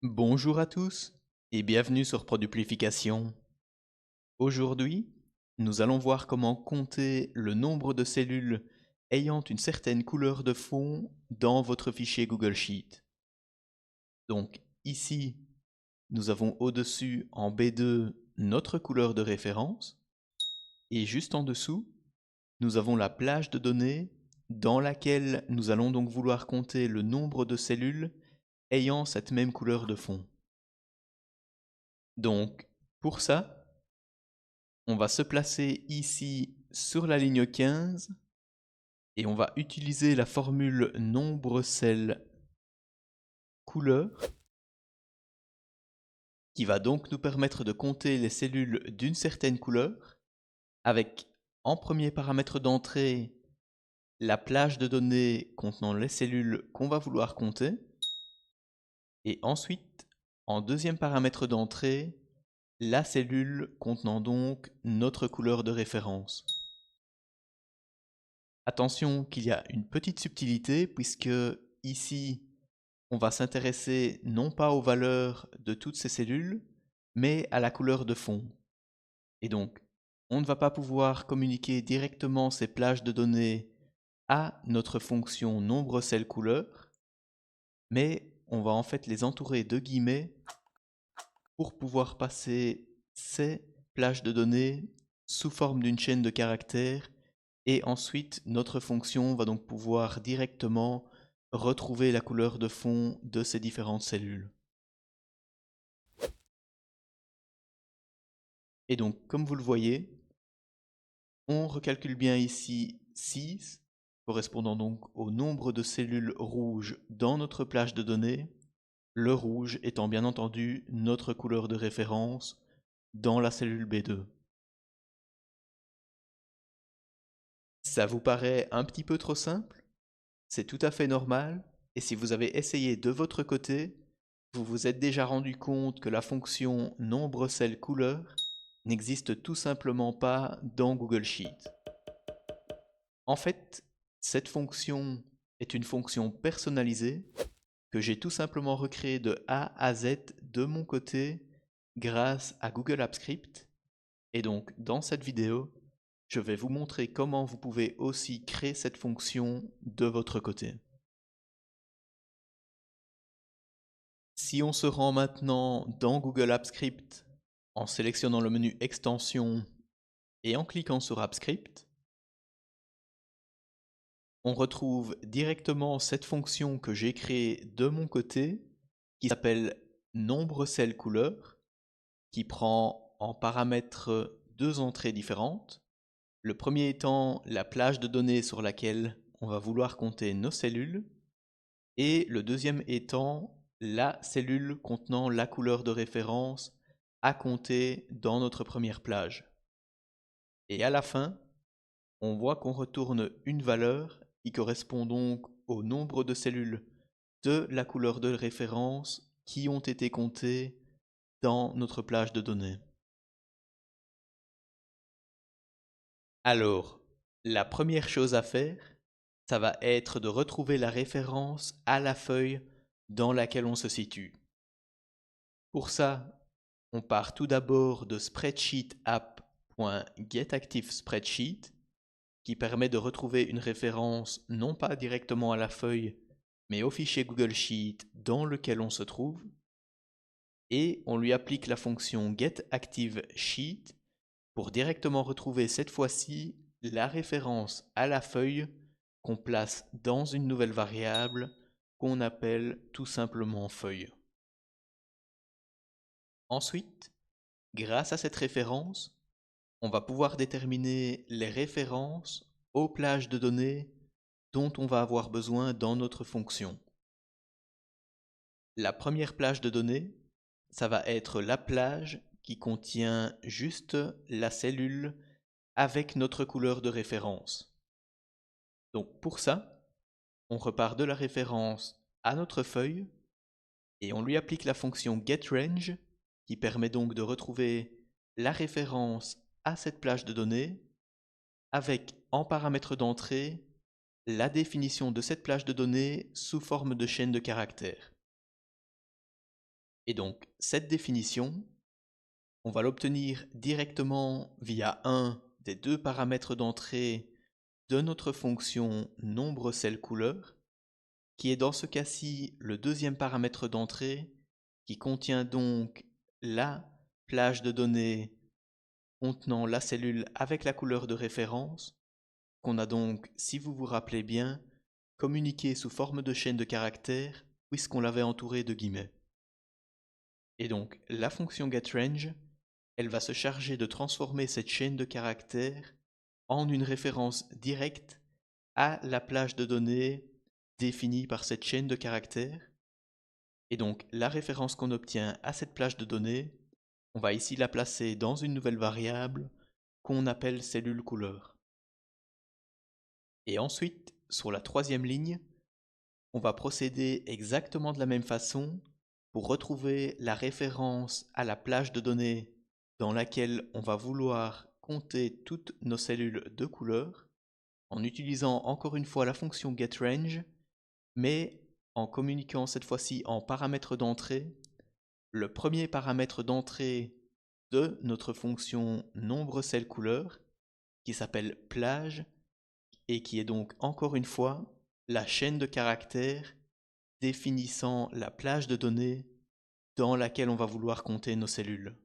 Bonjour à tous et bienvenue sur Produplification. Aujourd'hui, nous allons voir comment compter le nombre de cellules ayant une certaine couleur de fond dans votre fichier Google Sheet. Donc ici, nous avons au-dessus en B2 notre couleur de référence et juste en dessous, nous avons la plage de données dans laquelle nous allons donc vouloir compter le nombre de cellules ayant cette même couleur de fond. Donc, pour ça, on va se placer ici sur la ligne 15 et on va utiliser la formule nombre cell couleur qui va donc nous permettre de compter les cellules d'une certaine couleur avec en premier paramètre d'entrée la plage de données contenant les cellules qu'on va vouloir compter et ensuite en deuxième paramètre d'entrée la cellule contenant donc notre couleur de référence. Attention qu'il y a une petite subtilité puisque ici on va s'intéresser non pas aux valeurs de toutes ces cellules mais à la couleur de fond. Et donc on ne va pas pouvoir communiquer directement ces plages de données à notre fonction nombre cell couleur mais on va en fait les entourer de guillemets pour pouvoir passer ces plages de données sous forme d'une chaîne de caractères et ensuite notre fonction va donc pouvoir directement retrouver la couleur de fond de ces différentes cellules. Et donc comme vous le voyez, on recalcule bien ici 6, correspondant donc au nombre de cellules rouges dans notre plage de données, le rouge étant bien entendu notre couleur de référence dans la cellule B2. Ça vous paraît un petit peu trop simple? C'est tout à fait normal, et si vous avez essayé de votre côté, vous vous êtes déjà rendu compte que la fonction nombre cell couleur n'existe tout simplement pas dans Google Sheet. En fait, cette fonction est une fonction personnalisée que j'ai tout simplement recréée de A à Z de mon côté grâce à Google Apps Script. Et donc, dans cette vidéo, je vais vous montrer comment vous pouvez aussi créer cette fonction de votre côté. Si on se rend maintenant dans Google Apps Script en sélectionnant le menu Extensions et en cliquant sur Apps Script, on retrouve directement cette fonction que j'ai créée de mon côté qui s'appelle nombre cell couleur qui prend en paramètre deux entrées différentes. Le premier étant la plage de données sur laquelle on va vouloir compter nos cellules et le deuxième étant la cellule contenant la couleur de référence à compter dans notre première plage. Et à la fin, on voit qu'on retourne une valeur qui correspond donc au nombre de cellules de la couleur de référence qui ont été comptées dans notre plage de données. Alors, la première chose à faire, ça va être de retrouver la référence à la feuille dans laquelle on se situe. Pour ça, on part tout d'abord de spreadsheetapp.getActiveSpreadsheet qui permet de retrouver une référence non pas directement à la feuille, mais au fichier Google Sheet dans lequel on se trouve. Et on lui applique la fonction getActiveSheet pour directement retrouver cette fois-ci la référence à la feuille qu'on place dans une nouvelle variable qu'on appelle tout simplement feuille. Ensuite, grâce à cette référence, on va pouvoir déterminer les références aux plages de données dont on va avoir besoin dans notre fonction. La première plage de données, ça va être la plage qui contient juste la cellule avec notre couleur de référence. Donc pour ça, on repart de la référence à notre feuille et on lui applique la fonction getRange qui permet donc de retrouver la référence à cette plage de données avec en paramètre d'entrée la définition de cette plage de données sous forme de chaîne de caractères. Et donc cette définition, on va l'obtenir directement via un des deux paramètres d'entrée de notre fonction nombre cell couleur, qui est dans ce cas-ci le deuxième paramètre d'entrée, qui contient donc la plage de données contenant la cellule avec la couleur de référence, qu'on a donc, si vous vous rappelez bien, communiqué sous forme de chaîne de caractères, puisqu'on l'avait entouré de guillemets. Et donc la fonction getRange, elle va se charger de transformer cette chaîne de caractères en une référence directe à la plage de données définie par cette chaîne de caractères. Et donc la référence qu'on obtient à cette plage de données, on va ici la placer dans une nouvelle variable qu'on appelle cellule couleur. Et ensuite, sur la troisième ligne, on va procéder exactement de la même façon pour retrouver la référence à la plage de données dans laquelle on va vouloir compter toutes nos cellules de couleur en utilisant encore une fois la fonction getRange, mais en communiquant cette fois-ci en paramètre d'entrée le premier paramètre d'entrée de notre fonction nombre cell couleur qui s'appelle plage et qui est donc encore une fois la chaîne de caractères définissant la plage de données dans laquelle on va vouloir compter nos cellules.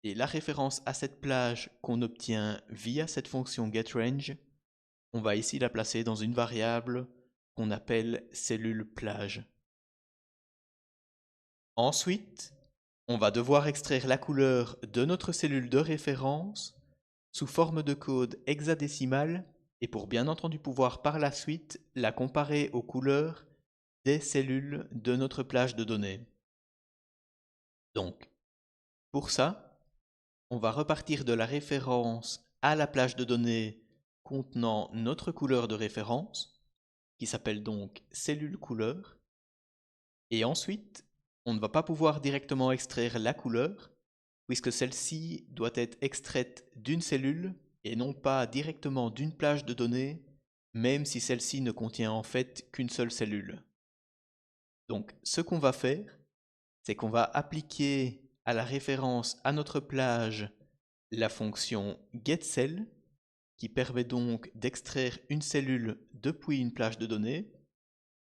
Et la référence à cette plage qu'on obtient via cette fonction getRange, on va ici la placer dans une variable qu'on appelle cellule plage. Ensuite, on va devoir extraire la couleur de notre cellule de référence sous forme de code hexadécimal et pour bien entendu pouvoir par la suite la comparer aux couleurs des cellules de notre plage de données. Donc, pour ça, on va repartir de la référence à la plage de données contenant notre couleur de référence, qui s'appelle donc cellule couleur, et ensuite, on ne va pas pouvoir directement extraire la couleur, puisque celle-ci doit être extraite d'une cellule et non pas directement d'une plage de données, même si celle-ci ne contient en fait qu'une seule cellule. Donc ce qu'on va faire, c'est qu'on va appliquer à la référence à notre plage la fonction getCell, qui permet donc d'extraire une cellule depuis une plage de données,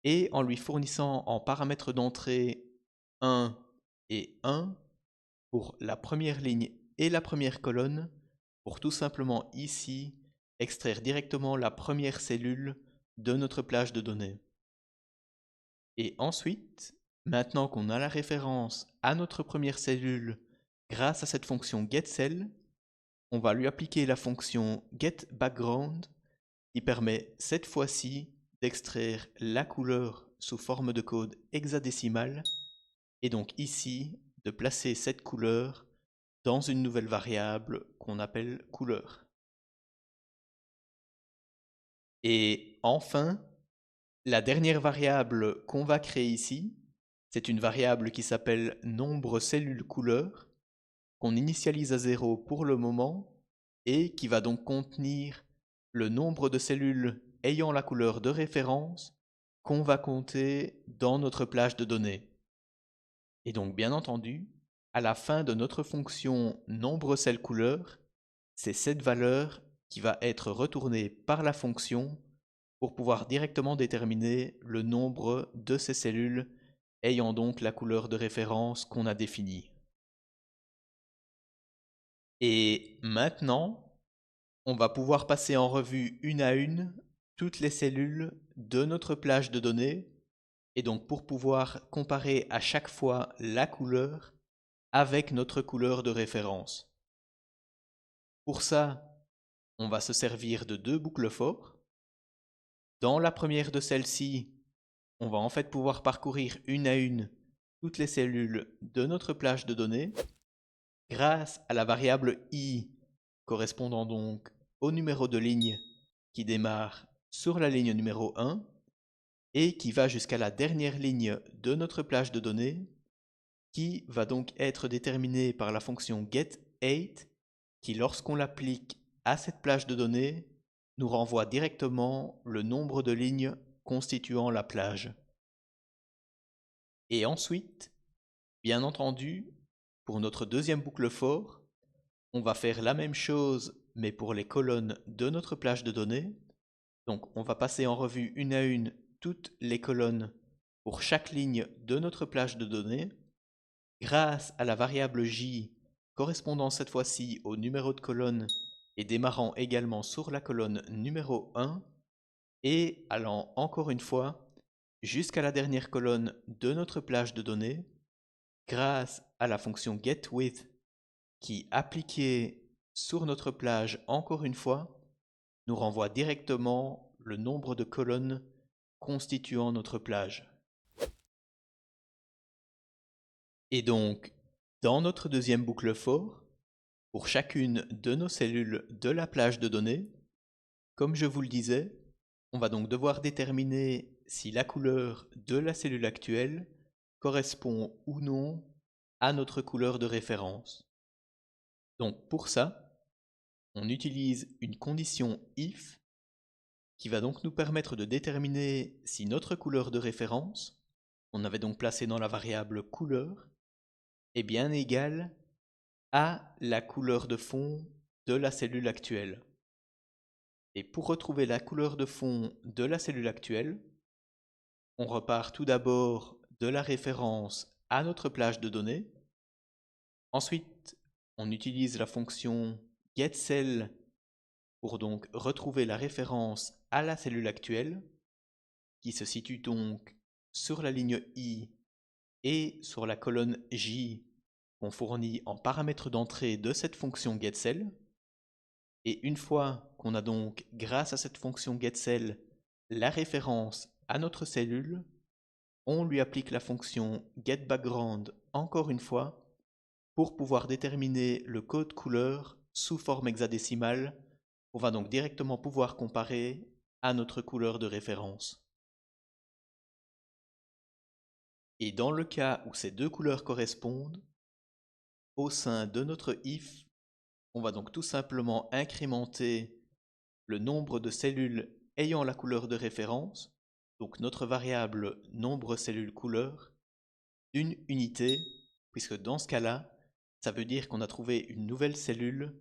et en lui fournissant en paramètres d'entrée 1 et 1 pour la première ligne et la première colonne, pour tout simplement ici extraire directement la première cellule de notre plage de données. Et ensuite, maintenant qu'on a la référence à notre première cellule grâce à cette fonction getCell, on va lui appliquer la fonction getBackground qui permet cette fois-ci d'extraire la couleur sous forme de code hexadécimal et donc ici de placer cette couleur dans une nouvelle variable qu'on appelle couleur. Et enfin, la dernière variable qu'on va créer ici, c'est une variable qui s'appelle nombre cellules couleur, qu'on initialise à 0 pour le moment, et qui va donc contenir le nombre de cellules ayant la couleur de référence qu'on va compter dans notre plage de données. Et donc bien entendu, à la fin de notre fonction nombre cell couleur, c'est cette valeur qui va être retournée par la fonction pour pouvoir directement déterminer le nombre de ces cellules ayant donc la couleur de référence qu'on a définie. Et maintenant, on va pouvoir passer en revue une à une toutes les cellules de notre plage de données et donc pour pouvoir comparer à chaque fois la couleur avec notre couleur de référence. Pour ça, on va se servir de deux boucles for. Dans la première de celles-ci, on va en fait pouvoir parcourir une à une toutes les cellules de notre plage de données grâce à la variable i correspondant donc au numéro de ligne qui démarre sur la ligne numéro 1 et qui va jusqu'à la dernière ligne de notre plage de données qui va donc être déterminée par la fonction getAte qui lorsqu'on l'applique à cette plage de données nous renvoie directement le nombre de lignes constituant la plage. Et ensuite, Bien entendu, pour notre deuxième boucle for, on va faire la même chose, mais pour les colonnes de notre plage de données. Donc on va passer en revue une à une toutes les colonnes pour chaque ligne de notre plage de données, grâce à la variable j correspondant cette fois-ci au numéro de colonne et démarrant également sur la colonne numéro 1, et allant encore une fois jusqu'à la dernière colonne de notre plage de données, grâce à la fonction getWidth qui, appliquée sur notre plage encore une fois, nous renvoie directement le nombre de colonnes constituant notre plage. Et donc, dans notre deuxième boucle for, pour chacune de nos cellules de la plage de données, comme je vous le disais, on va donc devoir déterminer si la couleur de la cellule actuelle correspond ou non à notre couleur de référence. Donc pour ça, on utilise une condition if qui va donc nous permettre de déterminer si notre couleur de référence, qu'on avait donc placée dans la variable couleur, est bien égale à la couleur de fond de la cellule actuelle. Et pour retrouver la couleur de fond de la cellule actuelle, on repart tout d'abord de la référence à notre plage de données. Ensuite, on utilise la fonction getCell pour donc retrouver la référence à la cellule actuelle, qui se situe donc sur la ligne I et sur la colonne J qu'on fournit en paramètre d'entrée de cette fonction getCell. Et une fois qu'on a donc, grâce à cette fonction getCell, la référence à notre cellule, on lui applique la fonction getBackground encore une fois pour pouvoir déterminer le code couleur sous forme hexadécimale. On va donc directement pouvoir comparer à notre couleur de référence. Et dans le cas où ces deux couleurs correspondent, au sein de notre if, on va donc tout simplement incrémenter le nombre de cellules ayant la couleur de référence, donc notre variable nombre cellules couleur, d'une unité, puisque dans ce cas-là, ça veut dire qu'on a trouvé une nouvelle cellule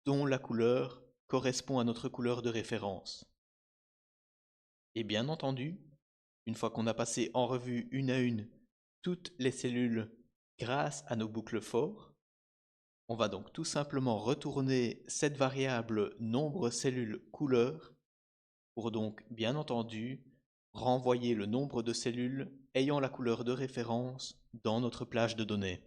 dont la couleur correspond à notre couleur de référence. Et bien entendu, une fois qu'on a passé en revue une à une toutes les cellules grâce à nos boucles for, on va donc tout simplement retourner cette variable nombre cellules couleur pour donc bien entendu renvoyer le nombre de cellules ayant la couleur de référence dans notre plage de données.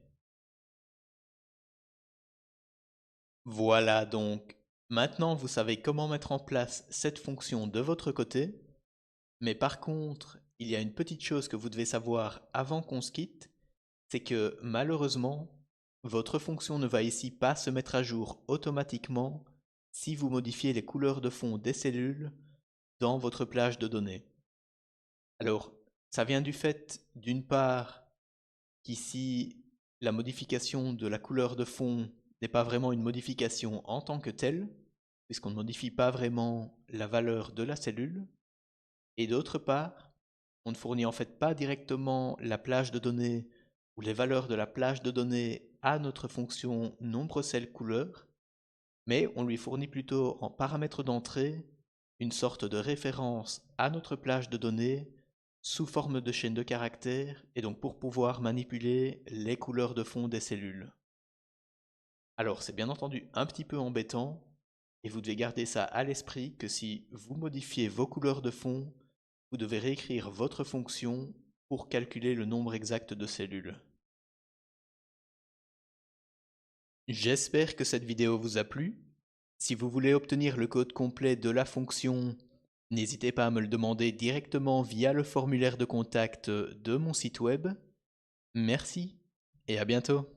Voilà donc, maintenant vous savez comment mettre en place cette fonction de votre côté, mais par contre, il y a une petite chose que vous devez savoir avant qu'on se quitte, c'est que malheureusement, votre fonction ne va ici pas se mettre à jour automatiquement si vous modifiez les couleurs de fond des cellules dans votre plage de données. Alors, ça vient du fait, d'une part, qu'ici, la modification de la couleur de fond n'est pas vraiment une modification en tant que telle, puisqu'on ne modifie pas vraiment la valeur de la cellule, et d'autre part, on ne fournit en fait pas directement la plage de données ou les valeurs de la plage de données à notre fonction nombre-cell-couleur, mais on lui fournit plutôt en paramètre d'entrée une sorte de référence à notre plage de données sous forme de chaîne de caractères, et donc pour pouvoir manipuler les couleurs de fond des cellules. Alors c'est bien entendu un petit peu embêtant, et vous devez garder ça à l'esprit que si vous modifiez vos couleurs de fond, vous devez réécrire votre fonction pour calculer le nombre exact de cellules. J'espère que cette vidéo vous a plu. Si vous voulez obtenir le code complet de la fonction, n'hésitez pas à me le demander directement via le formulaire de contact de mon site web. Merci et à bientôt.